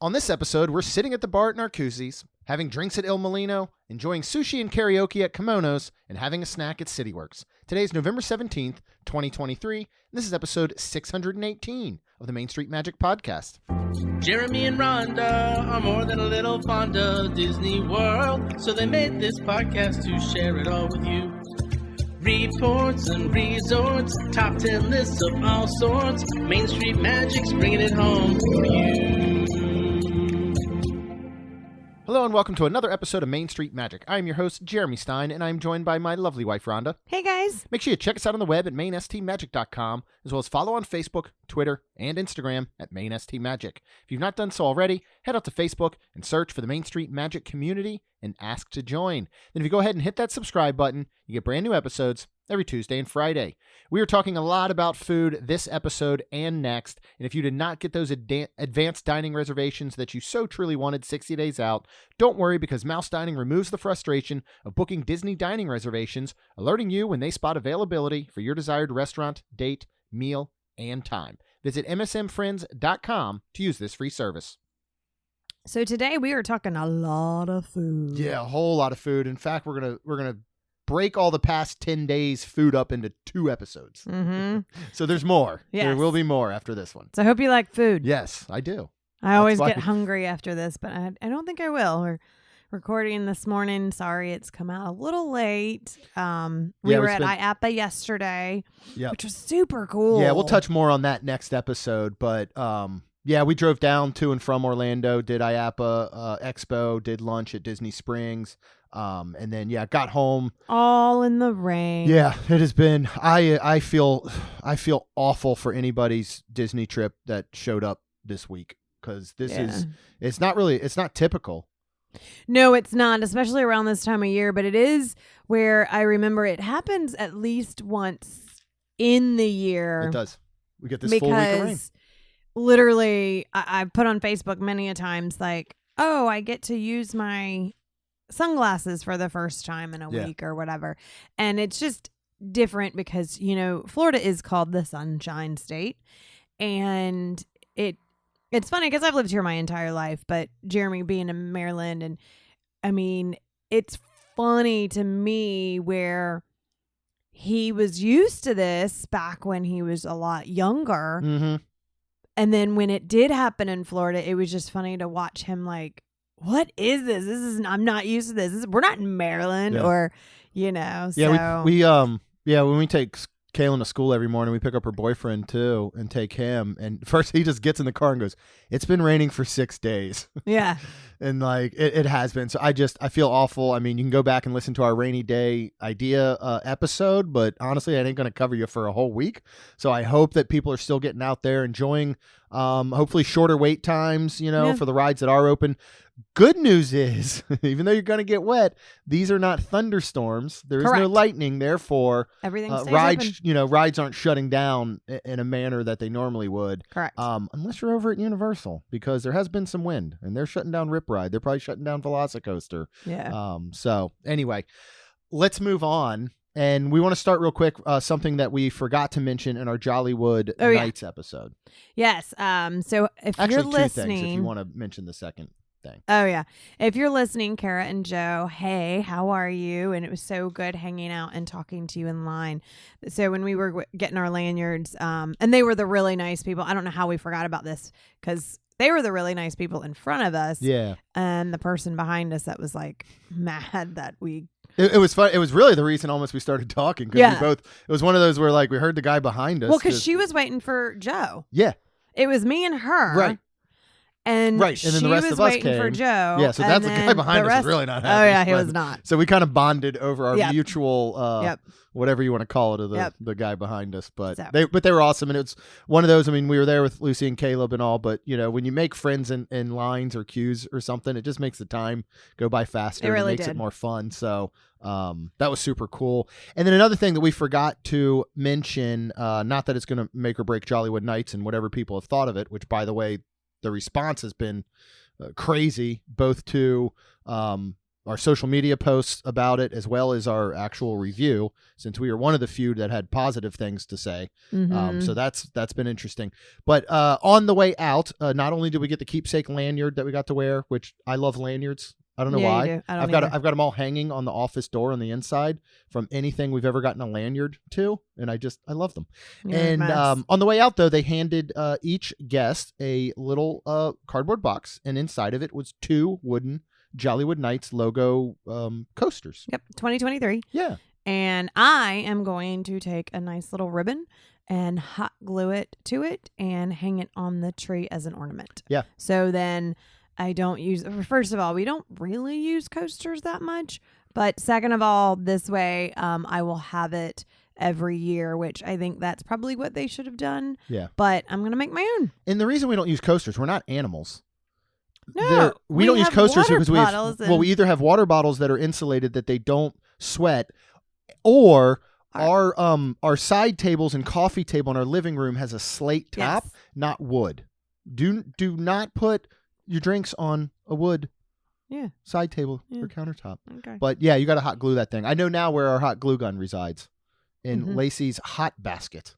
On this episode, we're sitting at the bar at Narcoossee's, having drinks at Il Mulino, enjoying sushi and karaoke at Kimonos, and having a snack at CityWorks. Today is November 17th, 2023, and this is episode 618 of the Main Street Magic Podcast. Jeremy and Rhonda are more than a little fond of Disney World, so they made this podcast to share it all with you. Reports and resorts, top 10 lists of all sorts. Main Street Magic's bringing it home for you. Hello and welcome to another episode of Main Street Magic. I am your host, Jeremy Stein, and I am joined by my lovely wife, Rhonda. Hey, guys. Make sure you check us out on the web at mainstmagic.com, as well as follow on Facebook, Twitter, and Instagram at mainstmagic. If you've not done so already, head out to Facebook and search for the Main Street Magic community and ask to join. Then if you go ahead and hit that subscribe button, you get brand new episodes every Tuesday and Friday. We are talking a lot about food this episode and next, and if you did not get those advanced dining reservations that you so truly wanted 60 days out, don't worry, because Mouse Dining removes the frustration of booking Disney dining reservations, alerting you when they spot availability for your desired restaurant, date, meal, and time. Visit msmfriends.com to use this free service. So today we are talking a lot of food. Yeah, a whole lot of food. In fact, we're gonna break all the past 10 days food up into 2 episodes. Mm-hmm. So there's more. Yes. There will be more after this one. So I hope you like food. Yes, I do. I always get hungry after this, but I don't think I will. We're recording this morning. Sorry, it's come out a little late. We were at IAPA yesterday, which was super cool. Yeah, we'll touch more on that next episode, but yeah, we drove down to and from Orlando, did IAPA Expo, did lunch at Disney Springs, and then got home all in the rain. Yeah, it has been. I feel awful for anybody's Disney trip that showed up this week, because it's not typical. No, it's not, especially around this time of year, but it is where I remember it happens at least once in the year. It does. We get this full week of rain. Literally, I've put on Facebook many a times, like, oh, I get to use my sunglasses for the first time in a week or whatever. And it's just different because, Florida is called the Sunshine State. And it's funny because I've lived here my entire life, but Jeremy being in Maryland, and I mean, it's funny to me where he was used to this back when he was a lot younger. Mm-hmm. And then when it did happen in Florida, it was just funny to watch him like, what is this? I'm not used to this. We're not in Maryland or, Yeah, so. When we take Kaylin to school every morning, we pick up her boyfriend too and take him. And first he just gets in the car and goes, it's been raining for 6 days. Yeah. And like it has been. So I feel awful. I mean, you can go back and listen to our rainy day idea episode, but honestly, I ain't going to cover you for a whole week. So I hope that people are still getting out there enjoying, hopefully shorter wait times, for the rides that are open. Good news is, even though you're going to get wet, these are not thunderstorms. There is no lightning. Therefore, everything stays rides, open. Rides aren't shutting down in a manner that they normally would. Correct. Unless you're over at Universal, because there has been some wind and they're shutting down Rip Ride. They're probably shutting down Velocicoaster. Yeah. So anyway, let's move on. And we want to start real quick, something that we forgot to mention in our Jollywood Nights episode. Yes. So if you're listening, 2 things if you want to mention the second thing. Oh, yeah. If you're listening, Kara and Joe, hey, how are you? And it was so good hanging out and talking to you in line. So when we were getting our lanyards, and they were the really nice people. I don't know how we forgot about this, because they were the really nice people in front of us. Yeah. And the person behind us that was like mad that we... It was fun. It was really the reason almost we started talking, because it was one of those where like we heard the guy behind us. Well, because she was waiting for Joe. Yeah. It was me and her. Right. And then the rest of us waiting came for Joe. Yeah, so that's the guy behind us was really not happy. Oh, yeah, he was not. So we kind of bonded over our mutual, whatever you want to call it, the guy behind us. But they were awesome, and it's one of those. I mean, we were there with Lucy and Caleb and all, but when you make friends in lines or queues or something, it just makes the time go by faster. It really makes it more fun. So that was super cool. And then another thing that we forgot to mention, not that it's going to make or break Jollywood Nights and whatever people have thought of it, which, by the way, the response has been crazy, both to our social media posts about it, as well as our actual review, since we were one of the few that had positive things to say. So that's been interesting. But on the way out, not only did we get the keepsake lanyard that we got to wear, which I love lanyards. I don't know Yeah, why. you do. I've got them all hanging on the office door on the inside from anything we've ever gotten a lanyard to, and I love them. You're And a mess. on the way out, though, they handed each guest a little cardboard box, and inside of it was 2 wooden Jollywood Nights logo coasters. Yep, 2023. Yeah. And I am going to take a nice little ribbon and hot glue it to it and hang it on the tree as an ornament. Yeah. So then I don't use, first of all, we don't really use coasters that much. But second of all, this way I will have it every year, which I think that's probably what they should have done. Yeah. But I'm going to make my own. And the reason we don't use coasters, we're not animals. No, we don't use have coasters water because bottles and- we either have water bottles that are insulated that they don't sweat, or our side tables and coffee table in our living room has a slate top, Yes. not wood. Do not put your drinks on a wood side table or countertop. Okay. But yeah, you got to hot glue that thing. I know now where our hot glue gun resides, in Lacey's hot basket.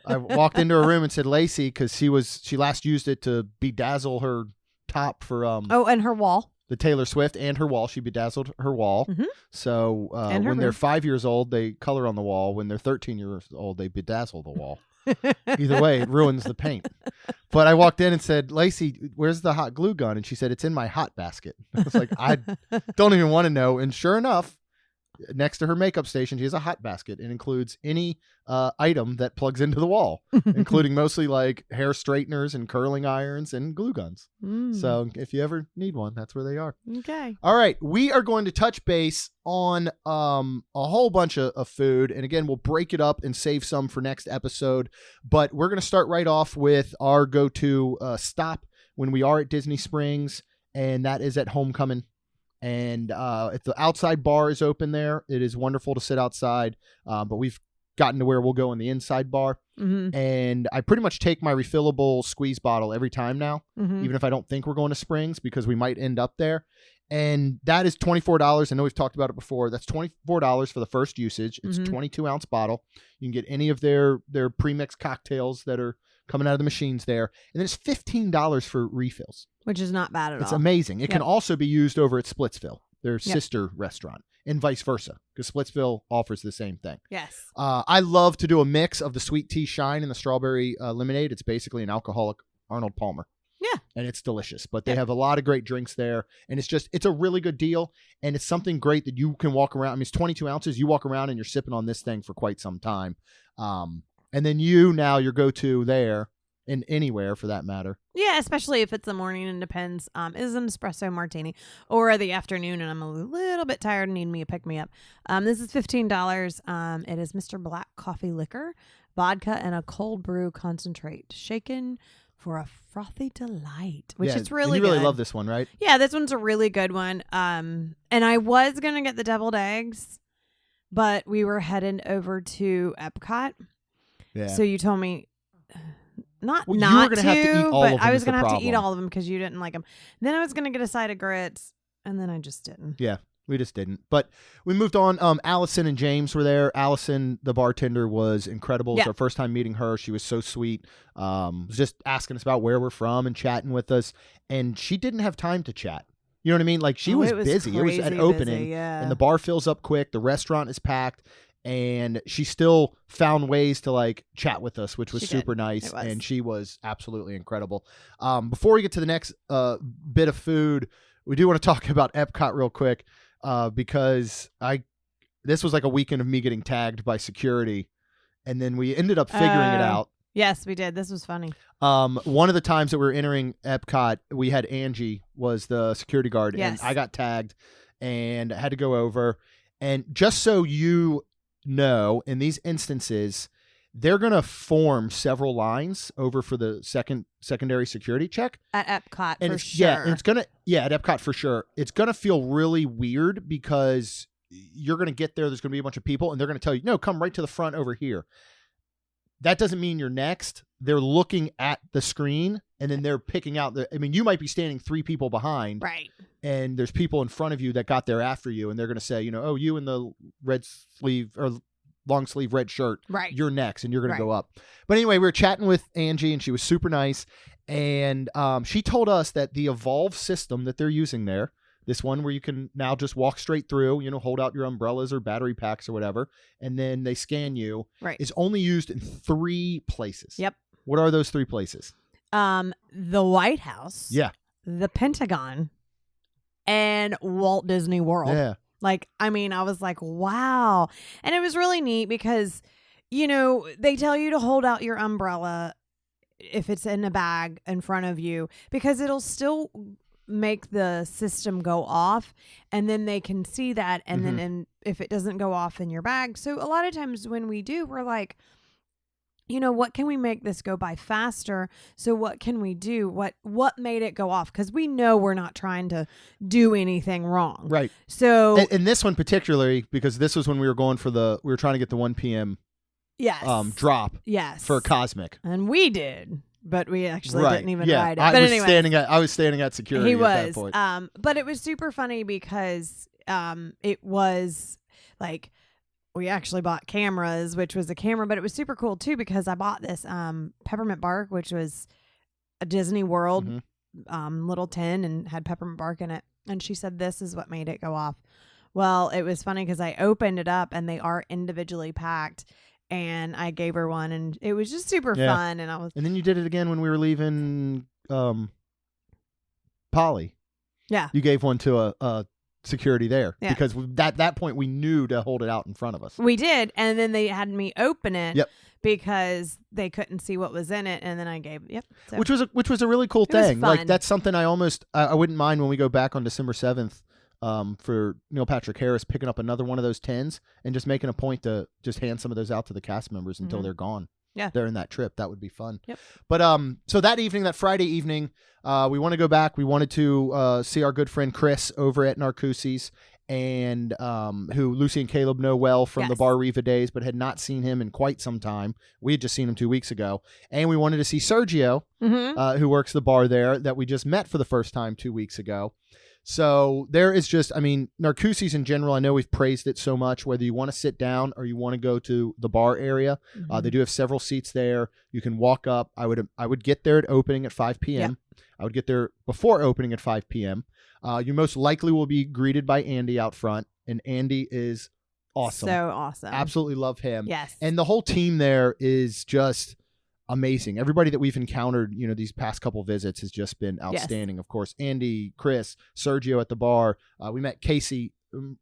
I walked into her room and said Lacey, because she last used it to bedazzle her top for and her wall. the Taylor Swift and her wall. She bedazzled her wall. So And her when they're roof. 5 years old, they color on the wall. When they're 13 years old, they bedazzle the wall. Either way, it ruins the paint. But I walked in and said, Lacey, where's the hot glue gun? And she said, it's in my hot basket. I was like, I don't even want to know. And sure enough, next to her makeup station, she has a hot basket. It includes any item that plugs into the wall, including mostly like hair straighteners and curling irons and glue guns. So if you ever need one, that's where they are. Okay. All right. We are going to touch base on a whole bunch of food. And again, we'll break it up and save some for next episode. But we're going to start right off with our go-to stop when we are at Disney Springs, and that is at Homecoming. And if the outside bar is open there, it is wonderful to sit outside. But we've gotten to where we'll go in the inside bar. And I pretty much take my refillable squeeze bottle every time now, even if I don't think we're going to Springs, because we might end up there. And that is $24. I know we've talked about it before. That's $24 for the first usage. It's a 22-ounce bottle. You can get any of their pre-mixed cocktails that are coming out of the machines there. And then it's $15 for refills. Which is not bad at all. It's amazing. It can also be used over at Splitsville, their sister restaurant, and vice versa, because Splitsville offers the same thing. Yes. I love to do a mix of the sweet tea shine and the strawberry lemonade. It's basically an alcoholic Arnold Palmer. Yeah. And it's delicious. But they have a lot of great drinks there. And it's a really good deal. And it's something great that you can walk around. I mean, it's 22 ounces. You walk around and you're sipping on this thing for quite some time. And then your go-to there, and anywhere for that matter. Yeah, especially if it's the morning and depends. Is an espresso martini, or the afternoon and I'm a little bit tired and need me a pick-me-up. This is $15. It is Mr. Black Coffee Liquor, vodka, and a cold brew concentrate, shaken for a frothy delight, which is really good. You really good. love this one, right? Yeah, this one's a really good one. And I was going to get the deviled eggs, but we were heading over to Epcot. Yeah. So you told me not you were not gonna to, have to eat all but of them I is was the going to have to eat problem. all of them because you didn't like them. Then I was going to get a side of grits, and then I just didn't. Yeah, we just didn't. But we moved on. Allison and James were there. Allison, the bartender, was incredible. It was our first time meeting her. She was so sweet. Was just asking us about where we're from and chatting with us. And she didn't have time to chat. You know what I mean? Like, she was busy. It was an opening. And the bar fills up quick. The restaurant is packed. And she still found ways to like chat with us, which was super nice. And she was absolutely incredible. Before we get to the next bit of food, we do want to talk about Epcot real quick because this was like a weekend of me getting tagged by security, and then we ended up figuring it out. Yes, we did. This was funny. One of the times that we were entering Epcot, we had Angie was the security guard, Yes. and I got tagged and I had to go over. And just so you know, in these instances, they're going to form several lines over for the secondary security check At Epcot, and for it's, sure. Yeah, and it's gonna at Epcot for sure. It's gonna feel really weird because you're gonna get there. There's gonna be a bunch of people, and they're gonna tell you, no, come right to the front over here. That doesn't mean you're next. They're looking at the screen, and then they're picking out I mean, you might be standing 3 people behind, Right. and there's people in front of you that got there after you, and they're going to say, oh, you in the red sleeve or long sleeve red shirt, right? You're next, and you're going to go up. But anyway, we were chatting with Angie, and she was super nice, and she told us that the Evolve system that they're using there, this one where you can now just walk straight through, hold out your umbrellas or battery packs or whatever, and then they scan you, is only used in 3 places. Yep. What are those 3 places? The White House. Yeah. The Pentagon. And Walt Disney World. Yeah. I was like, wow. And it was really neat because, they tell you to hold out your umbrella if it's in a bag in front of you, because it'll still make the system go off, and then they can see that, and then if it doesn't go off in your bag. So a lot of times when we do, we're like, what can we make this go by faster? So what can we do? What made it go off? Because we know we're not trying to do anything wrong. Right. So and this one particularly, because this was when we were going for we were trying to get the 1 p.m. Drop. Yes. For Cosmic. And we did, but we actually didn't even ride it. I but was standing at security at that point. But it was super funny because it was like, we actually bought cameras, which was a camera, but it was super cool too because I bought this peppermint bark, which was a Disney World little tin and had peppermint bark in it. And she said, this is what made it go off. Well, it was funny because I opened it up and they are individually packed, and I gave her one, and it was just super fun. And then you did it again when we were leaving Polly. Yeah. You gave one to a security there because at that point we knew to hold it out in front of us. We did, and then they had me open it because they couldn't see what was in it, and then I gave so. which was a really cool thing. Like that's something I wouldn't mind when we go back on December 7th for Neil Patrick Harris picking up another one of those tins and just making a point to just hand some of those out to the cast members until they're gone. Yeah, during that trip. That would be fun. Yep. But so that Friday evening, we want to go back. We wanted to see our good friend Chris over at Narcoossee's, and who Lucy and Caleb know well from the Bar Riva days, but had not seen him in quite some time. We had just seen him 2 weeks ago. And we wanted to see Sergio, who works the bar there, that we just met for the first time 2 weeks ago. So there is just, Narcoossee's in general, I know we've praised it so much, whether you want to sit down or you want to go to the bar area. They do have several seats there. You can walk up. I would get there at opening at 5 p.m. Yep. I would get there before opening at 5 p.m. You most likely will be greeted by Andy out front, and Andy is awesome. So awesome. Absolutely love him. Yes. And the whole team there is just amazing. Everybody that we've encountered, these past couple visits has just been outstanding. Of course, Andy, Chris, Sergio at the bar. We met Casey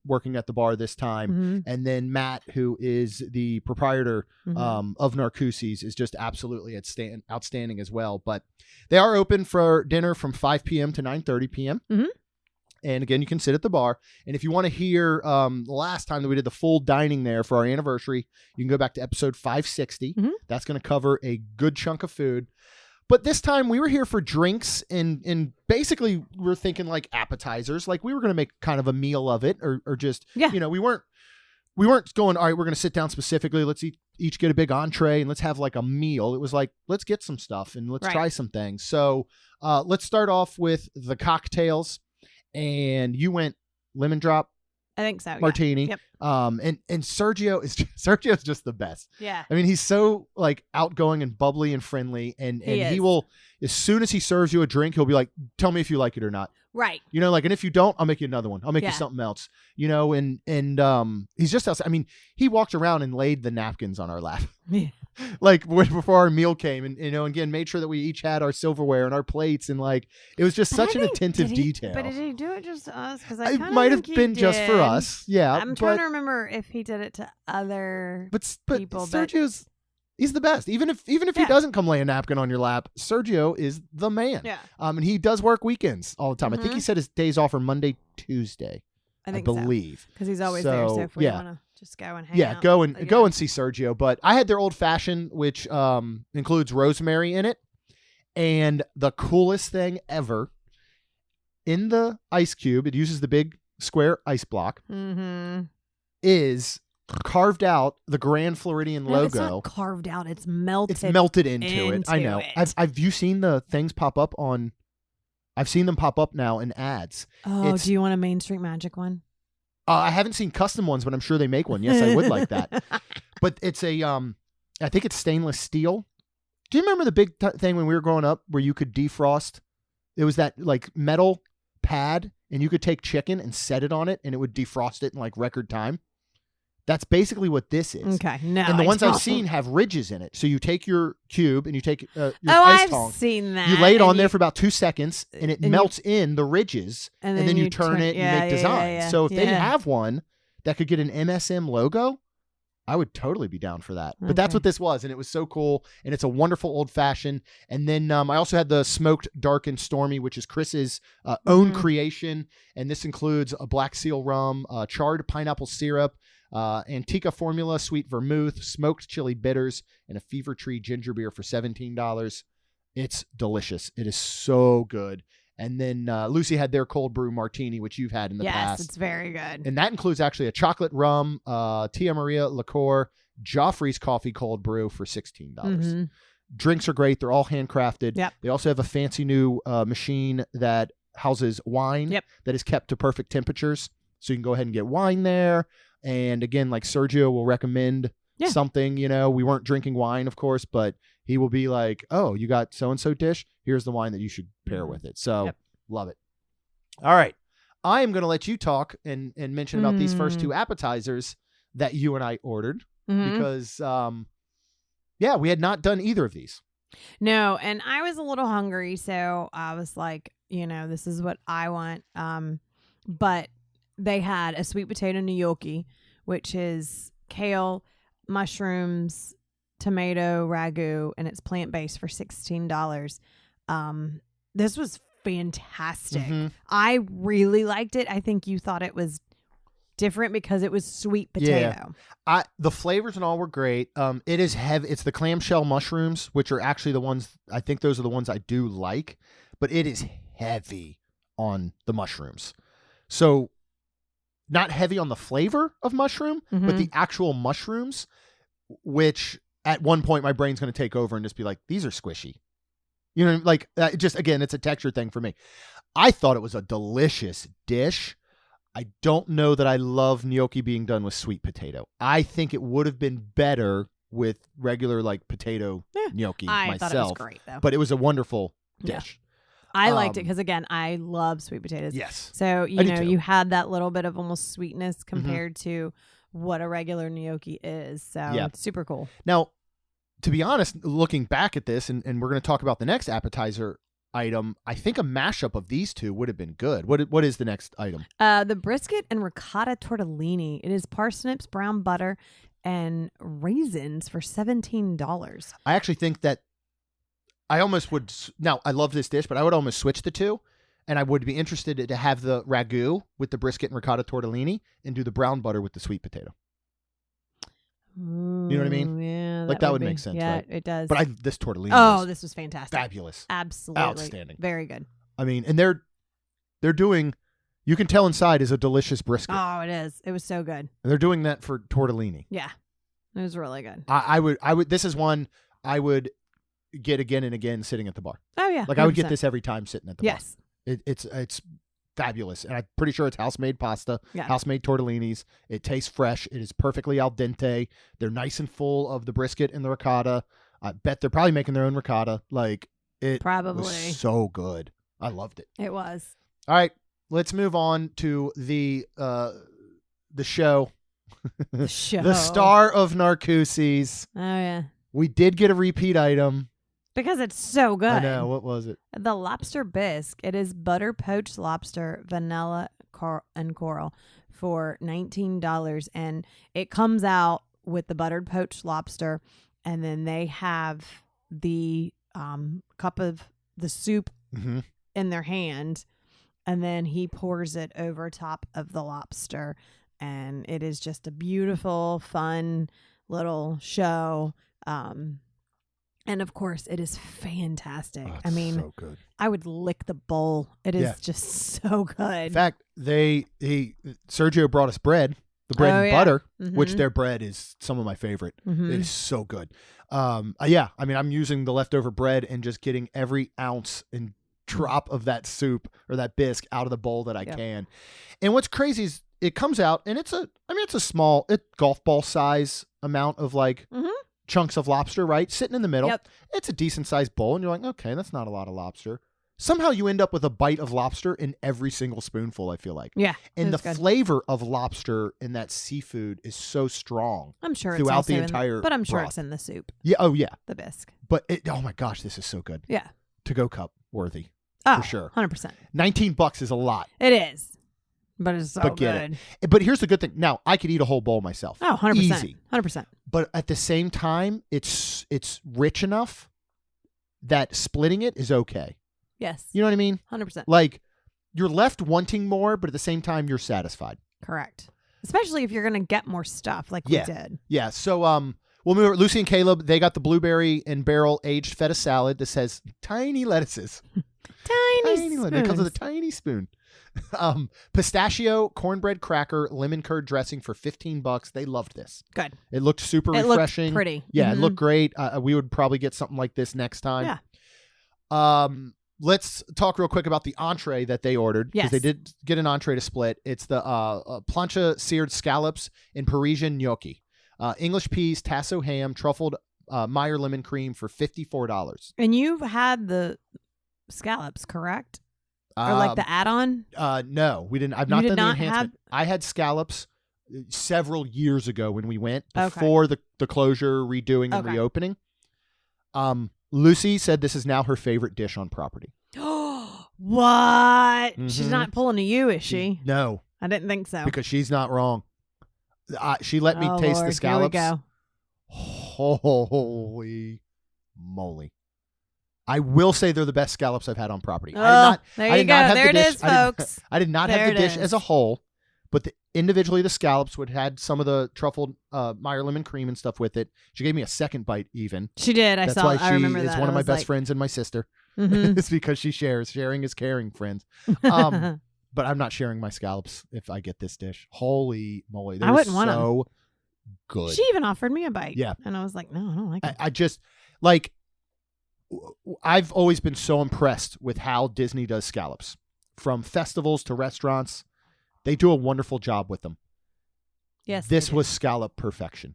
working at the bar this time, and then Matt, who is the proprietor of Narcoossee's, is just absolutely outstanding as well. But they are open for dinner from 5 p.m. to 9:30 p.m. And again, you can sit at the bar. And if you want to hear the last time that we did the full dining there for our anniversary, you can go back to episode 560. That's going to cover a good chunk of food. But this time we were here for drinks, and basically we're thinking like appetizers. Like we were going to make kind of a meal of it, or just, we weren't going, all right, we're going to sit down specifically. Let's each get a big entree and let's have like a meal. It was like, let's get some stuff and let's try some things. So let's start off with the cocktails. And you went lemon drop, I think so, martini. Yep. And Sergio's just the best. Yeah. He's so like outgoing and bubbly and friendly, and he will, as soon as he serves you a drink, he'll be like, tell me if you like it or not. Right. And if you don't, I'll make you another one. I'll make you something else. And he's just outside. He walked around and laid the napkins on our lap. Yeah. Like before our meal came, and again made sure that we each had our silverware and our plates, and like it was just such an attentive detail. But did he do it just to us? Because it might have been just for us. Yeah, I'm trying to remember if he did it to other people. Sergio's he's the best. Even if he doesn't come lay a napkin on your lap, Sergio is the man. Yeah. And he does work weekends all the time. I think he said his days off are Monday, Tuesday. I believe because he's always there. So if we want to just go and hang out. go and see Sergio. But I had their old fashioned, which includes rosemary in it, and the coolest thing ever, in the ice cube, it uses the big square ice block. Is carved out the Grand Floridian logo. It's not carved out. It's melted. It's melted into it. I know. Have you seen the things pop up on I've seen them pop up now in ads. Oh, do you want a Main Street Magic one? I haven't seen custom ones, but I'm sure they make one. Yes, I would like that. But it's a, I think it's stainless steel. Do you remember the big thing when we were growing up where you could defrost? It was that like metal pad, and you could take chicken and set it on it, and it would defrost it in like record time. That's basically what this is. Okay, no. And the ones I've seen have ridges in it. So you take your cube and you take your ice tongue. I've seen that. You lay it on there for about 2 seconds, and it melts in the ridges, and then you turn it and make designs. Yeah. So if they have one that could get an MSM logo, I would totally be down for that. But that's what this was, and it was so cool, and it's a wonderful old-fashioned. And then I also had the Smoked Dark and Stormy, which is Chris's own creation, and this includes a Black Seal rum, charred pineapple syrup, Antica formula, sweet vermouth, smoked chili bitters, and a Fever Tree ginger beer for $17. It's delicious. It is so good. And then Lucy had their cold brew martini, which you've had in the past. Yes, it's very good. And that includes actually a chocolate rum, Tia Maria liqueur, Joffrey's coffee cold brew for $16. Drinks are great. They're all handcrafted. Yep. They also have a fancy new machine that houses wine that is kept to perfect temperatures. So you can go ahead and get wine there. And again, like Sergio will recommend something, we weren't drinking wine, of course, but he will be like, oh, you got so-and-so dish? Here's the wine that you should pair with it. So love it. All right. I am going to let you talk and mention about these first two appetizers that you and I ordered because, we had not done either of these. No, and I was a little hungry, so I was like, this is what I want. But they had a sweet potato gnocchi, which is kale, mushrooms, tomato ragu, and it's plant-based for $16. This was fantastic. I really liked it. I think you thought it was different because it was sweet potato. The flavors and all were great. It is heavy. It's the clamshell mushrooms, which are actually the ones, I think those are the ones I do like, but it is heavy on the mushrooms. So not heavy on the flavor of mushroom, but the actual mushrooms, which at one point my brain's going to take over and just be like, these are squishy. Again, it's a texture thing for me. I thought it was a delicious dish. I don't know that I love gnocchi being done with sweet potato. I think it would have been better with regular potato gnocchi myself. I thought it was great, though. But it was a wonderful dish. I liked it because, again, I love sweet potatoes. Yes. So, you had that little bit of almost sweetness compared to what a regular gnocchi is. So, it's super cool. Now, to be honest, looking back at this, and we're going to talk about the next appetizer item, I think a mashup of these two would have been good. What is the next item? The brisket and ricotta tortellini. It is parsnips, brown butter, and raisins for $17. I actually think that I almost would. Now, I love this dish, but I would almost switch the two, and I would be interested to have the ragu with the brisket and ricotta tortellini and do the brown butter with the sweet potato. You know what I mean? Yeah, that would make sense, right? It does. But this tortellini this was fantastic. Fabulous. Absolutely. Outstanding. Very good. I mean, and they're doing, you can tell inside is a delicious brisket. Oh, it is. It was so good. And they're doing that for tortellini. Yeah. It was really good. I would, this is one I would get again and again sitting at the bar. Oh, yeah. 100%. I would get this every time sitting at the bar. Yes. It's fabulous. And I'm pretty sure it's house-made pasta, yeah. house-made tortellinis. It tastes fresh. It is perfectly al dente. They're nice and full of the brisket and the ricotta. I bet they're probably making their own ricotta. It probably was so good. I loved it. It was. All right, let's move on to the show. The show. The star of Narcoossee's. Oh, yeah. We did get a repeat item. Because it's so good. I know. What was it? The lobster bisque. It is butter poached lobster, vanilla, and coral for $19. And it comes out with the buttered poached lobster. And then they have the cup of the soup in their hand. And then he pours it over top of the lobster. And it is just a beautiful, fun little show. And of course, it is fantastic. Oh, I mean, so good. I would lick the bowl. It is just so good. In fact, Sergio brought us bread, the bread and butter, which their bread is some of my favorite. It is so good. I mean, I'm using the leftover bread and just getting every ounce and drop of that soup or that bisque out of the bowl that I can. And what's crazy is it comes out and it's a small golf ball size amount of like chunks of lobster, right? Sitting in the middle. Yep. It's a decent sized bowl and you're like, okay, that's not a lot of lobster. Somehow you end up with a bite of lobster in every single spoonful, I feel like. Yeah. And the good. flavor of lobster in that seafood is so strong. I'm sure it's throughout also the entire but I'm sure broth. it's in the soup. Yeah. Oh, yeah. The bisque. But oh my gosh, this is so good. Yeah. To-go cup worthy. Oh, for sure. 100%. $19 is a lot. It is. But it's so But get good. it. But here's the good thing. Now, I could eat a whole bowl myself. Oh, 100%. Easy. 100%. But at the same time, it's rich enough that splitting it is okay. Yes. You know what I mean? 100%. Like, you're left wanting more, but at the same time, you're satisfied. Correct. Especially if you're going to get more stuff like we did. Yeah. So, we'll move. Lucy and Caleb, they got the blueberry and barrel aged feta salad that says tiny lettuces. Tiny spoons. It comes with a tiny spoon. Pistachio, cornbread cracker, lemon curd dressing for $15. They loved this. Good. It looked super It refreshing. looked pretty. Yeah, it looked great. We would probably get something like this next time. Yeah. Let's talk real quick about the entree that they ordered because Yes. they did get an entree to split. It's the plancha seared scallops and Parisian gnocchi, English peas, tasso ham, truffled Meyer lemon cream for $54. And you've had the scallops, correct? Or like the add-on? No, we didn't. I've not done the not enhancement. I had scallops several years ago when we went Okay. before the closure, redoing, and Okay. reopening. Lucy said this is now her favorite dish on property. What? She's Mhm. not pulling a you, is she? No, I didn't think so. because she's not wrong. She let me Oh, taste Lord, the scallops. Here we go. Holy moly. I will say they're the best scallops I've had on property. Oh, I did there you go. not have There the it dish. is, folks. I did not There have the it dish is. as a whole, but individually the scallops would had some of the truffled Meyer lemon cream and stuff with it. She gave me a second bite even. She did. That's I why I she remember is that. one of I my was best like, friends and my sister. mhm. It's because she shares. Sharing is caring, friends. But I'm not sharing my scallops if I get this dish. Holy moly. They're I wouldn't want 'em. so good. She even offered me a bite. Yeah. And I was like, no, I don't like it. I just, like, I've always been so impressed with how Disney does scallops. From festivals to restaurants, they do a wonderful job with them. Yes. This they did. was scallop perfection.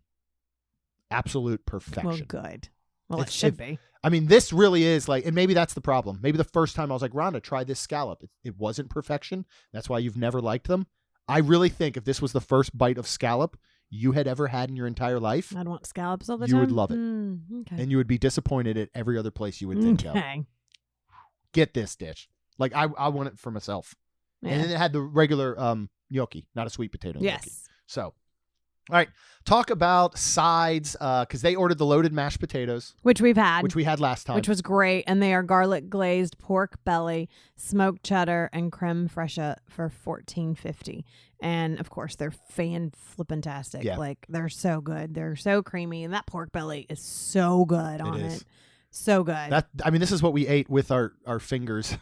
Absolute perfection. Well, good. Well, it It's- should be. I mean, this really is like, and maybe that's the problem. Maybe the first time I was like, Rhonda, try this scallop. It wasn't perfection. That's why you've never liked them. I really think if this was the first bite of scallop you had ever had in your entire life, I'd want scallops all the You time. would love it. Okay. and you would be disappointed at every other place you would think of. Okay. Get this dish. Like, I want it for myself. Yeah. And then it had the regular gnocchi, not a sweet potato gnocchi. Yes. So, all right. Talk about sides, because they ordered the loaded mashed potatoes, Which we've had. which we had last time. Which was great. And they are garlic glazed pork belly, smoked cheddar, and creme fraiche for $14.50. And of course, they're fan-flippantastic. Yeah. Like, they're so good. They're so creamy. And that pork belly is so good on is. it. So good. This is what we ate with our fingers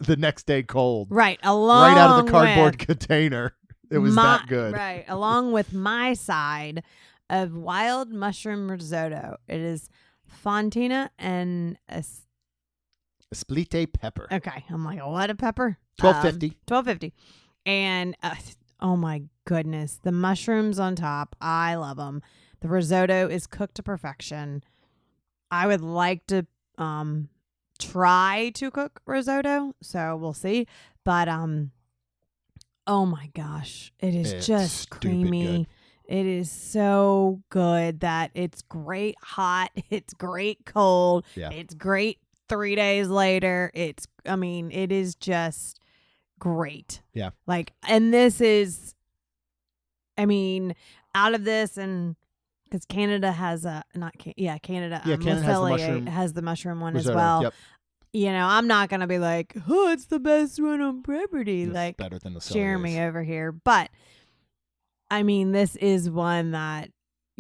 the next day cold. Right. Along Right out of the cardboard with container. It was that good. Right. Along with my side of wild mushroom risotto. It is fontina and Esplite pepper. okay. I'm like, what a pepper? $12.50. $12.50. And oh my goodness, the mushrooms on top. I love them. The risotto is cooked to perfection. I would like to try to cook risotto, so we'll see. But oh my gosh, it is It's just stupid creamy. It is so good that it's great hot, it's great cold, Yeah. it's great 3 days later. It is just great. Yeah. Like, and this is, out of this, and because Canada has Canada. Yeah, Canada has the Philly mushroom has the mushroom one risotto. as well. Yep. I'm not gonna be like, oh, it's the best one on property. It's like, better than the Jeremy Celia's. over here. But this is one that,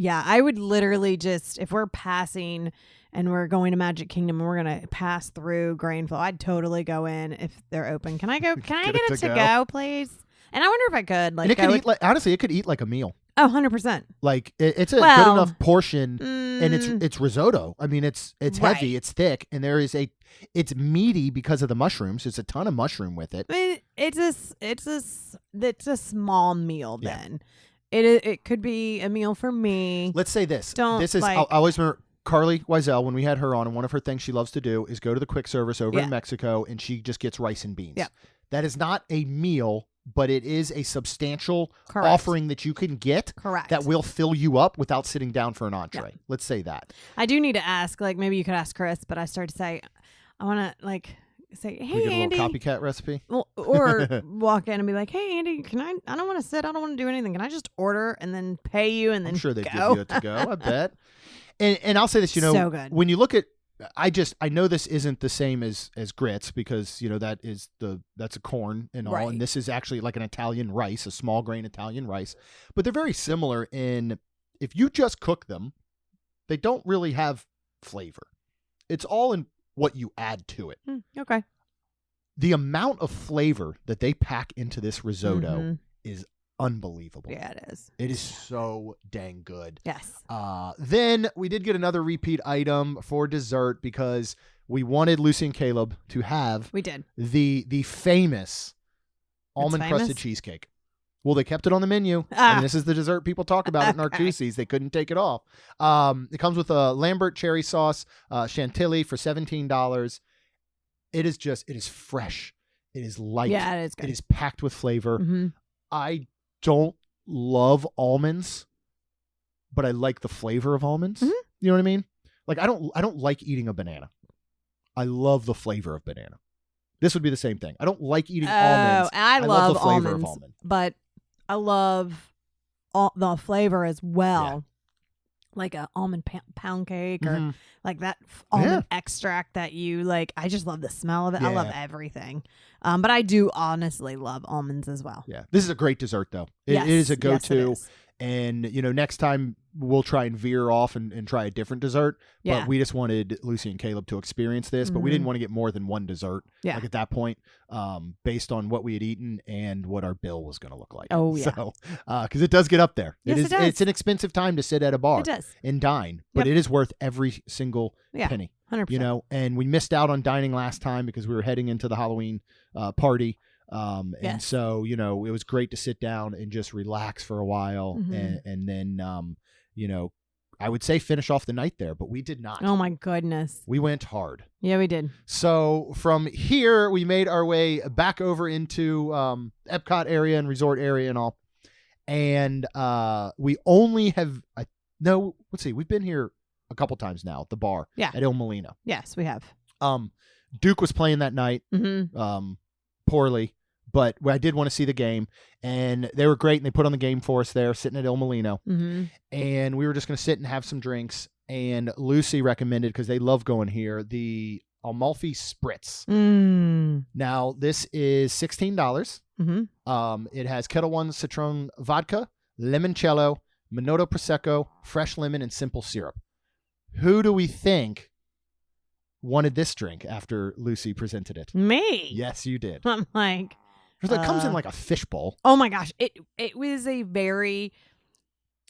I would literally just, if we're passing and we're going to Magic Kingdom and we're gonna pass through Grainful, I'd totally go in if they're open. Can I go? Can I Get get a a to-go, please? And I wonder if I could. Like, And it could eat honestly, it could eat like a meal. Oh, 100%. Like it's a Well, good enough portion, and it's risotto. I mean, it's Right. heavy, it's thick, and it's meaty because of the mushrooms. It's a ton of mushroom with it. I mean, it's a small meal. Yeah. Then it could be a meal for me. Let's say this. Don't, This is like- I always remember Carly Wiesel, when we had her on, and one of her things she loves to do is go to the quick service over in Mexico, and she just gets rice and beans. Yeah. That is not a meal, but it is a substantial Correct. offering that you can get Correct. that will fill you up without sitting down for an entree. Let's say that. I do need to ask, like, maybe you could ask Chris, but I started to say, I want to, like, say, hey, we get a Andy. little copycat recipe. Well, or walk in and be like, hey, Andy, I don't want to sit. I don't want to do anything. Can I just order and then pay you and then I'm sure they'd go? give you it to go. I bet. And I'll say this, So good. when you look at, I know this isn't the same as grits, because that's a corn and all, Right. and this is actually like an Italian rice, a small grain Italian rice, but they're very similar in, if you just cook them, they don't really have flavor. It's all in what you add to it. Okay. The amount of flavor that they pack into this risotto Mhm. is unbelievable. Yeah, it is. It is so dang good. Yes. Then we did get another repeat item for dessert, because we wanted Lucy and Caleb to have We did. the famous almond crusted famous? cheesecake. Well, they kept it on the menu, Ah. and this is the dessert people talk about at Okay. Narcoossee's. They couldn't take it off. It comes with a Lambert cherry sauce, chantilly for $17. It is fresh. It is light. Yeah, it is good. It is packed with flavor. Mm-hmm. I don't love almonds, but I like the flavor of almonds. Mhm. You know what I mean? Like I don't like eating a banana. I love the flavor of banana. This would be the same thing. I don't like eating almonds. I love love the flavor almonds, of almond. but I love the flavor as well. Like a almond pound cake, or Mhm. like that almond extract that you like. I just love the smell of it. I love Yeah. everything. But I do honestly love almonds as well. Yeah. This is a great dessert though. It Yes. is a Yes, it go-to. is. And, next time we'll try and veer off and try a different dessert. Yeah. But we just wanted Lucy and Caleb to experience this, but we Mhm. didn't want to get more than one dessert. Yeah. Like at that point, based on what we had eaten and what our bill was going to look like. Oh, yeah. So, because it does get up there. Yes, it does. It's an expensive time to sit at a bar It does. and dine, but Yep. it is worth every single Yeah. penny. 100%. And we missed out on dining last time because we were heading into the Halloween party. And Yes. so, it was great to sit down and just relax for a while. Mhm. And then, I would say finish off the night there, but we did not. Oh my goodness. We went hard. Yeah, we did. So from here, we made our way back over into Epcot area and resort area and all. And we only have, let's see, we've been here a couple times now at the bar at Il Mulino. Yes, we have. Duke was playing that night. Mm-hmm. Poorly, but I did want to see the game, and they were great, and they put on the game for us there, sitting at Il Mulino, Mm-hmm. and we were just going to sit and have some drinks, and Lucy recommended, because they love going here, the Amalfi Spritz. Mm. Now, this is $16. Mm-hmm. It has Kettle One Citron Vodka, Limoncello, Minotto Prosecco, fresh lemon, and simple syrup. Who do we think wanted this drink after Lucy presented it? Me. Yes, you did. I'm like, Because it comes in like a fishbowl. oh my gosh. It was a very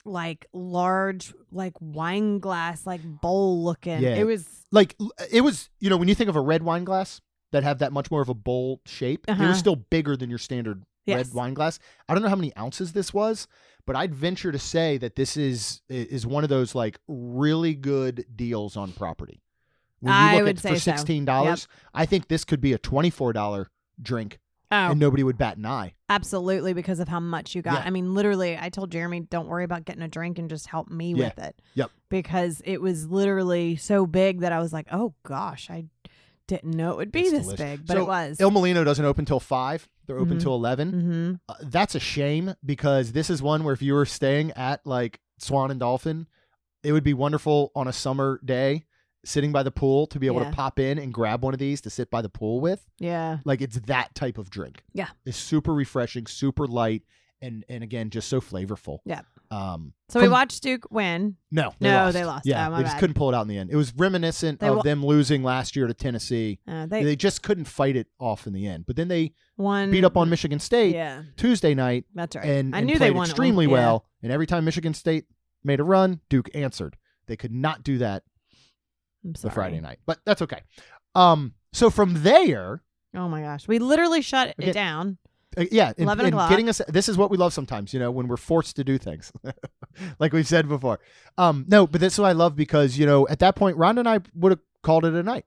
like large, like wine glass, like bowl looking. Yeah. It was Like, it was, when you think of a red wine glass that have that much more of a bowl shape, it Uh-huh. was still bigger than your standard Yes. red wine glass. I don't know how many ounces this was, but I'd venture to say that this is one of those like really good deals on property. When you I look would at say for so. $16, I think this could be a $24 drink, and nobody would bat an eye. absolutely, because of how much you got. Yeah. I mean, literally, I told Jeremy, don't worry about getting a drink and just help me with it. Yep. Because it was literally so big that I was like, oh gosh, I didn't know it would be It's this delicious. big, but So, it was. Il Mulino doesn't open till 5. They're open Mhm. till 11. Mm-hmm. That's a shame, because this is one where if you were staying at like Swan and Dolphin, it would be wonderful on a summer day sitting by the pool to be able Yeah. to pop in and grab one of these to sit by the pool with. Yeah. Like, it's that type of drink. Yeah. It's super refreshing, super light, and again, just so flavorful. Yeah. So we watched Duke win. No, they lost. Yeah, Oh, my they just bad. couldn't pull it out in the end. It was reminiscent of them losing last year to Tennessee. They just couldn't fight it off in the end. But then they won, beat up on Michigan State Tuesday night. That's right. And I knew played they won extremely well. And every time Michigan State made a run, Duke answered. They could not do that the Friday night. But that's okay. So from there... Oh, my gosh. We literally shut it down. 11 o'clock. Getting us. This is what we love sometimes, when we're forced to do things, like we've said before. No, but this is what I love because at that point, Rhonda and I would have called it a night.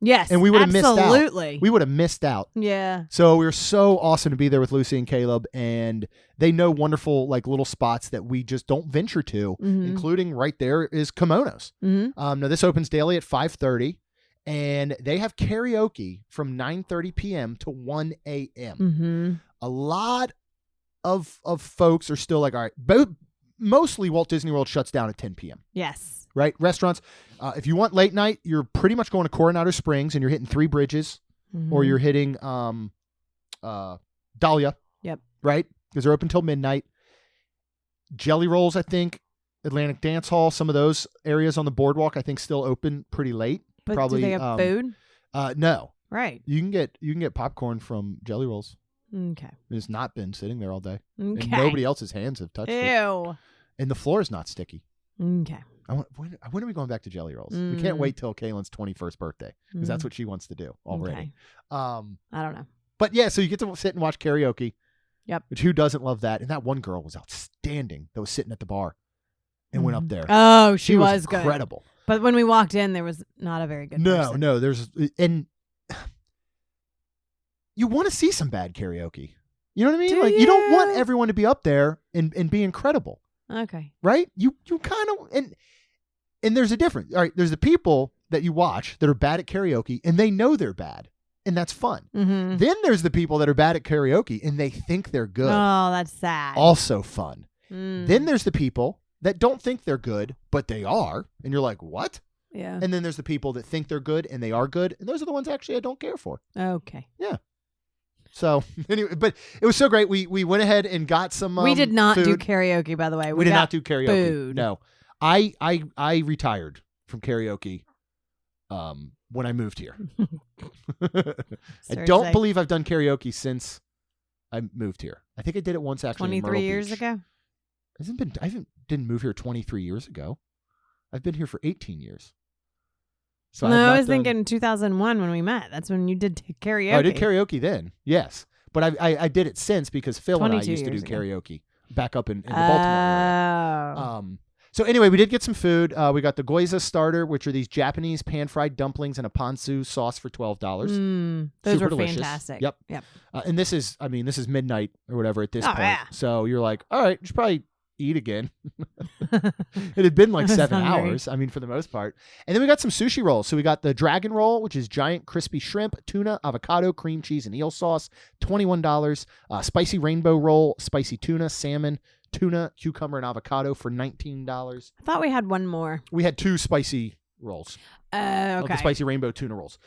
Yes, and we would have missed out. Absolutely, we would have missed out. Yeah. So we were so awesome to be there with Lucy and Caleb, and they know wonderful little spots that we just don't venture to, including right there is Kimonos. Now this opens daily at 5:30. And they have karaoke from 9:30 p.m. to 1 a.m. A lot of folks are still like, all right, mostly Walt Disney World shuts down at 10 p.m. Yes. Right? Restaurants. If you want late night, you're pretty much going to Coronado Springs and you're hitting Three Bridges or you're hitting Dahlia. Yep. Right? Because they're open till midnight. Jelly Rolls, I think. Atlantic Dance Hall. Some of those areas on the boardwalk, I think, still open pretty late. But Probably, do they have food? No. Right. You can get popcorn from Jelly Rolls. Okay. It's not been sitting there all day. Okay. And nobody else's hands have touched it. Ew. And the floor is not sticky. Okay. When are we going back to Jelly Rolls? We can't wait till Kaylin's 21st birthday because that's what she wants to do already. Okay. I don't know. But yeah, so you get to sit and watch karaoke. Yep. Which who doesn't love that? And that one girl was outstanding that was sitting at the bar and went up there. Oh, she was good. Incredible. But when we walked in, there was not a very good person. No, and you want to see some bad karaoke. You know what I mean? You don't want everyone to be up there and be incredible. Okay. Right? You kind of and there's a difference. All right, there's the people that you watch that are bad at karaoke and they know they're bad. And that's fun. Then there's the people that are bad at karaoke and they think they're good. Oh, that's sad. Also fun. Then there's the people that don't think they're good, but they are. And you're like, what? Yeah. And then there's the people that think they're good and they are good. And those are the ones actually I don't care for. Okay. Yeah. So anyway, but it was so great. We went ahead and got some we did not food. do karaoke, by the way. We did not do karaoke. Food. No. I retired from karaoke when I moved here. I don't believe I've done karaoke since I moved here. I think I did it once actually in Myrtle 23 years Beach. ago? Didn't move here 23 years ago. I've been here for 18 years. So no, I was thinking 2001 when we met. That's when you did karaoke. Oh, I did karaoke then. Yes. But I did it since because Phil and I used to do karaoke back up in the Baltimore area. So anyway, we did get some food. We got the gyoza starter, which are these Japanese pan-fried dumplings and a ponzu sauce for $12. Those Super were delicious. fantastic. Yep. And this is midnight or whatever at this point. Yeah. So you're like, all right, you should probably eat again. It had been like 7 hours, for the most part. And then we got some sushi rolls. So we got the dragon roll, which is giant crispy shrimp, tuna, avocado, cream cheese, and eel sauce, $21. Spicy rainbow roll, spicy tuna, salmon, tuna, cucumber, and avocado for $19. I thought we had one more. We had 2 spicy rolls. Okay. The spicy rainbow tuna rolls.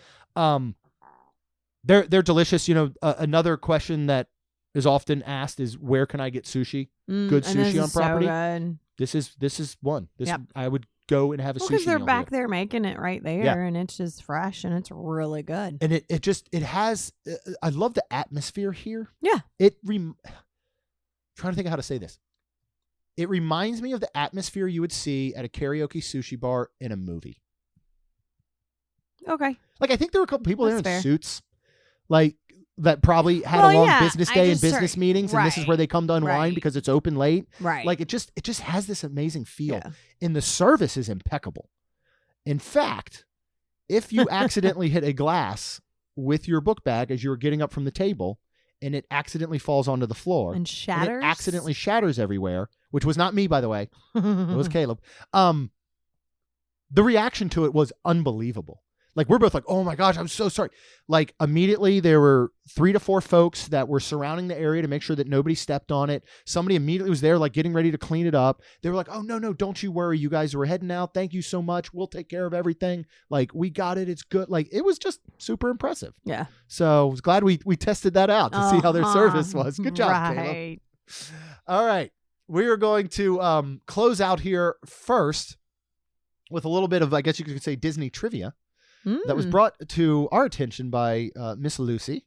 They're delicious. Another question that is often asked is where can I get sushi? Good sushi on property. So good. This is one. I would go and have a sushi because they're meal back here. there making it right there, and it's just fresh and it's really good. And it has. I love the atmosphere here. Yeah. Trying to think of how to say this. It reminds me of the atmosphere you would see at a karaoke sushi bar in a movie. Okay. I think there were a couple people That's there in fair. suits, that probably had a long business day and business meetings, and this is where they come to unwind because it's open late. Right. It just has this amazing feel, Yeah. and the service is impeccable. In fact, if you accidentally hit a glass with your book bag as you're getting up from the table, and it accidentally falls onto the floor and shatters, and it accidentally shatters everywhere, which was not me, by the way. It was Caleb. The reaction to it was unbelievable. We're both like, oh my gosh, I'm so sorry. Immediately there were 3 to 4 folks that were surrounding the area to make sure that nobody stepped on it. Somebody immediately was there, getting ready to clean it up. They were like, oh, no, don't you worry. You guys are heading out. Thank you so much. We'll take care of everything. We got it. It's good. It was just super impressive. Yeah. So I was glad we tested that out to see how their service was. Good job, Caleb. All right. we are going to close out here first with a little bit of, I guess you could say, Disney trivia that was brought to our attention by Miss Lucy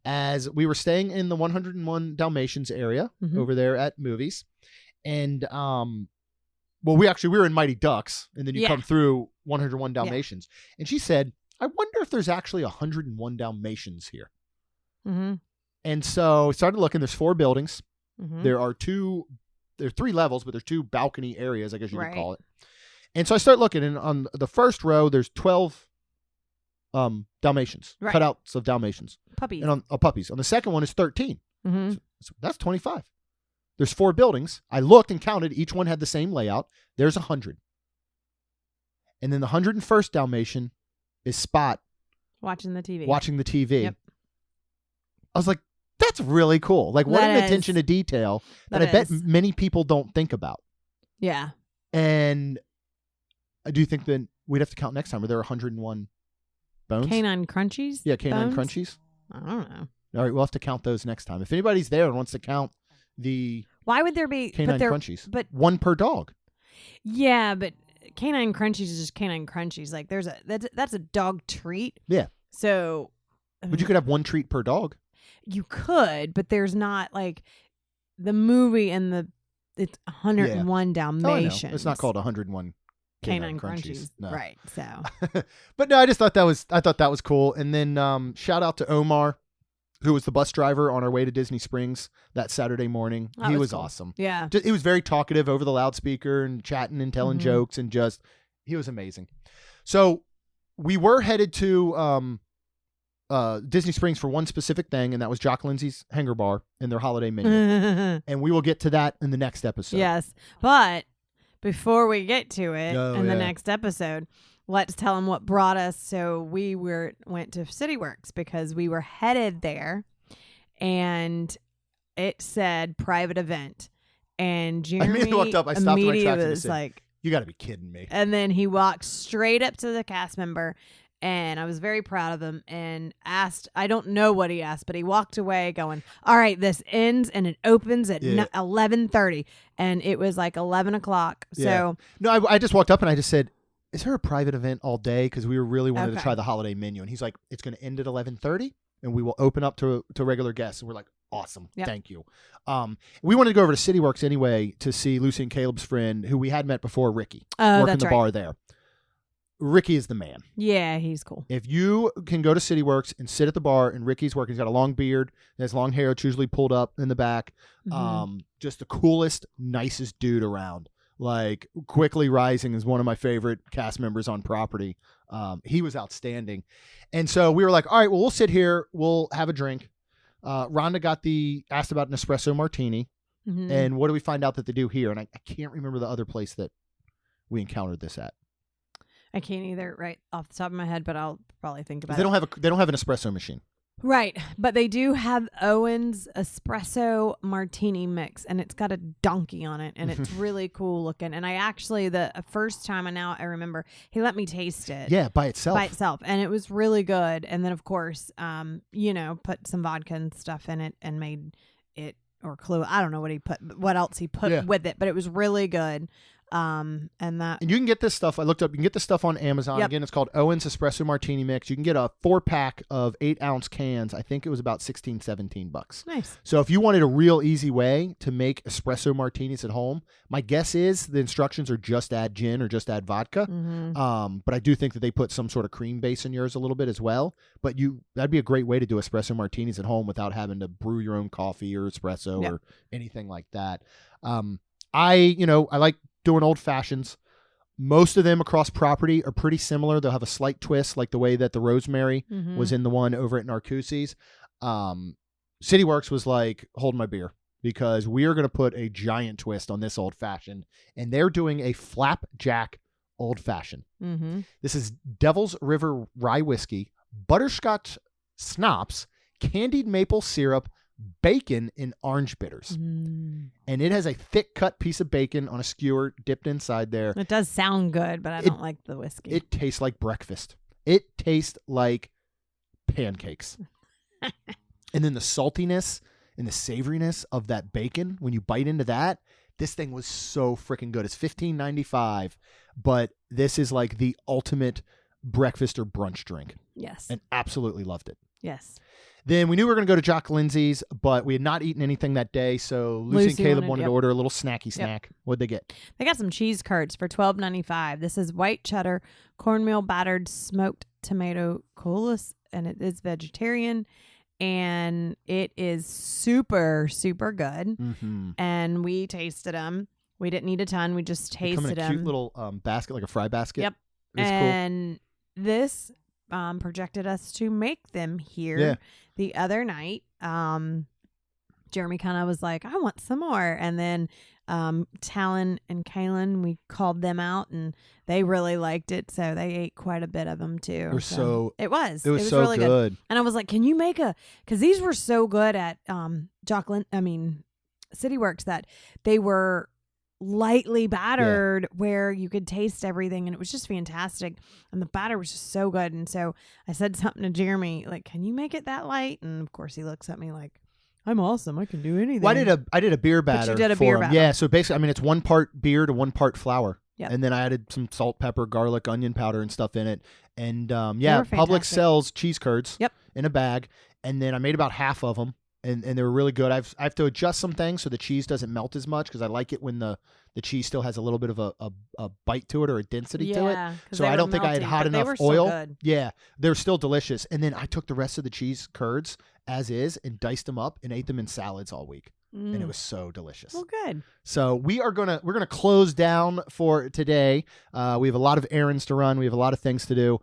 as we were staying in the 101 Dalmatians area over there at movies. And, well, we were in Mighty Ducks, and then you come through 101 Dalmatians. And she said, I wonder if there's actually 101 Dalmatians here. And so I started looking. There's 4 buildings. There are 3 levels, but there's 2 balcony areas, I guess you could call it. And so I start looking, and on the first row, there's 12 Dalmatians, cutouts of Dalmatians. Puppies. And on puppies. On the second one is 13. So that's 25. There's 4 buildings. I looked and counted. Each one had the same layout. There's 100. And then the 101st Dalmatian is Spot. Watching the TV. Yep. I was like, that's really cool. Like, what an attention to detail that I bet many people don't think about. Yeah. And I do think that we'd have to count next time. Are there 101 bones? Canine crunchies? Yeah, canine crunchies. I don't know. All right, we'll have to count those next time. If anybody's there and wants to count the why would there be canine crunchies? But 1 per dog. Yeah, but canine crunchies is just canine crunchies. Like that's a dog treat. Yeah. So But you could have 1 treat per dog. You could, but there's not like the movie and it's 101 Dalmatians. Oh, I know. It's not called 101 Canine Crunchies. No. Right. So but no, I thought that was cool. And then shout out to Omar, who was the bus driver on our way to Disney Springs that Saturday morning. He was cool. awesome. Yeah. He was very talkative over the loudspeaker and chatting and telling jokes, and he was amazing. So we were headed to Disney Springs for one specific thing, and that was Jock Lindsay's Hangar Bar and their holiday menu. And we will get to that in the next episode. Yes. But before we get to it the next episode, let's tell them what brought us. So we went to CityWorks because we were headed there, and it said private event. And Jeremy immediately walked up. I stopped in my tracks and was said, like, "You got to be kidding me!" And then he walked straight up to the cast member, and I was very proud of him, and asked, I don't know what he asked, but he walked away going, all right, this ends and it opens at 11:30. And it was like 11 o'clock. So no, I just walked up and I just said, is there a private event all day? Because we were really wanted to try the holiday menu. And he's like, it's going to end at 11:30 and we will open up to regular guests. And we're like, awesome. Yep. Thank you. We wanted to go over to CityWorks anyway to see Lucy and Caleb's friend who we had met before, Ricky, working the bar there. Ricky is the man. Yeah, he's cool. If you can go to CityWorks and sit at the bar and Ricky's working, he's got a long beard, he has long hair, it's usually pulled up in the back. Just the coolest, nicest dude around. Like, quickly rising as one of my favorite cast members on property. He was outstanding. And so we were like, all right, well, we'll sit here, we'll have a drink. Rhonda asked about an espresso martini. And what do we find out that they do here? And I can't remember the other place that we encountered this at. I can't either right off the top of my head, but I'll probably think about it. They don't have an espresso machine. Right. But they do have Owen's espresso martini mix, and it's got a donkey on it, and it's really cool looking. And I actually, the first time, I remember, he let me taste it. Yeah, by itself. And it was really good. And then, of course, put some vodka and stuff in it and made it, or Clue. I don't know what else he put with it, but it was really good. And you can get this stuff. I looked up. You can get this stuff on Amazon. Yep. Again, it's called Owen's Espresso Martini Mix. You can get a 4-pack of 8-ounce cans. I think it was about $16-17. Nice. So if you wanted a real easy way to make espresso martinis at home, my guess is the instructions are just add gin or just add vodka. But I do think that they put some sort of cream base in yours a little bit as well. But that'd be a great way to do espresso martinis at home without having to brew your own coffee or espresso or anything like that. I like doing old fashions. Most of them across property are pretty similar. They'll have a slight twist, like the way that the rosemary was in the one over at Narcoossee's. CityWorks was like, hold my beer, because we are going to put a giant twist on this old fashioned, and they're doing a flapjack old fashioned. This is Devil's River rye whiskey, butterscotch schnapps, candied maple syrup, bacon, and orange bitters. And it has a thick cut piece of bacon on a skewer dipped inside there. It does sound good, but I don't like the whiskey. It tastes like breakfast. It tastes like pancakes. And then the saltiness and the savoriness of that bacon, when you bite into that, This thing was so freaking good. It's $15.95, but this is like the ultimate breakfast or brunch drink. Yes. And absolutely loved it. Yes. Then we knew we were going to go to Jock Lindsay's, but we had not eaten anything that day, so Lucy and Caleb wanted to order a little snacky snack. What'd they get? They got some cheese curds for $12.95. This is white cheddar, cornmeal battered smoked tomato coulis, and it is vegetarian, and it is super, super good. Mm-hmm. And we tasted them. We didn't eat a ton. We just tasted them. They come in a cute little basket, like a fry basket. Yep. It was and this projected us to make them here the other night. Jeremy kind of was like, I want some more. And then Talon and Kaylin, we called them out and they really liked it. So they ate quite a bit of them too. It was so really good. And I was like, can you make because these were so good at CityWorks that they were lightly battered where you could taste everything, and it was just fantastic, and the batter was just so good. And so I said something to Jeremy like, can you make it that light? And of course he looks at me like, I'm awesome, I can do anything. Well, I did a beer batter. But you did a beer batter. Yeah, so basically it's 1 part beer to 1 part flour. Yep. And then I added some salt, pepper, garlic, onion powder and stuff in it. And were Publix fantastic. sells cheese curds Yep. in a bag, and then I made about half of them. And they were really good. I have to adjust some things so the cheese doesn't melt as much, because I like it when the cheese still has a little bit of a bite to it or a density to it. So I don't think I had hot enough oil. Good. Yeah, they're still delicious. And then I took the rest of the cheese curds as is and diced them up and ate them in salads all week. And it was so delicious. Well, good. So we're gonna close down for today. We have a lot of errands to run. We have a lot of things to do.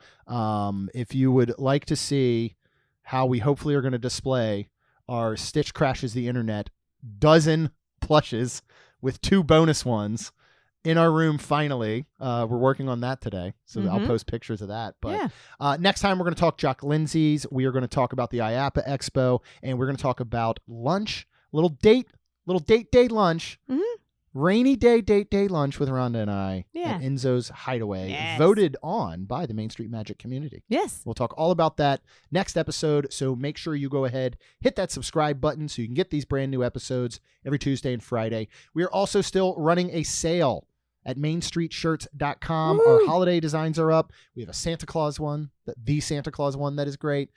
If you would like to see how we hopefully are going to display our Stitch Crashes the Internet dozen plushes with 2 bonus ones in our room finally. We're working on that today, so I'll post pictures of that. But next time we're going to talk Jock Lindsay's. We are going to talk about the IAPA Expo, and we're going to talk about lunch, little date day lunch. Mm-hmm. Rainy date day lunch with Rhonda and I at Enzo's Hideaway, voted on by the Main Street Magic community. Yes. We'll talk all about that next episode, so make sure you go ahead, hit that subscribe button so you can get these brand new episodes every Tuesday and Friday. We are also still running a sale at mainstreetshirts.com. Woo! Our holiday designs are up. We have a Santa Claus one, the Santa Claus one that is great.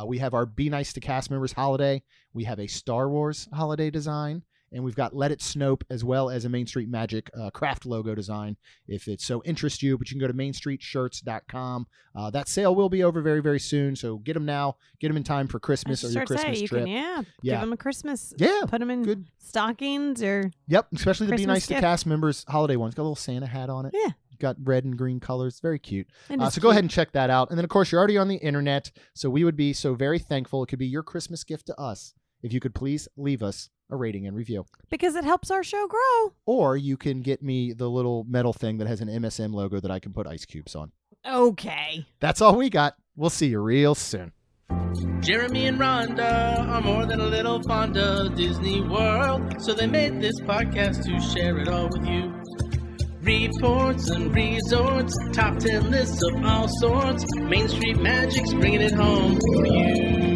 We have our Be Nice to Cast Members holiday. We have a Star Wars holiday design. And we've got Let It Snope, as well as a Main Street Magic craft logo design, if it so interests you. But you can go to mainstreetshirts.com. That sale will be over very, very soon. So get them now. Get them in time for Christmas or your Christmas trip. Give them a Christmas. Yeah. Put them in stockings or. Yep. Especially the Be Nice gift. to Cast Members holiday one. It's got a little Santa hat on it. Yeah. Got red and green colors. Very cute. So cute. go ahead and check that out. And then, of course, you're already on the internet. So we would be so very thankful. It could be your Christmas gift to us if you could please leave us a rating and review. Because it helps our show grow. Or you can get me the little metal thing that has an MSM logo that I can put ice cubes on. Okay. That's all we got. We'll see you real soon. Jeremy and Rhonda are more than a little fond of Disney World, so they made this podcast to share it all with you. Reports and resorts, top 10 lists of all sorts. Main Street Magic's bringing it home for you.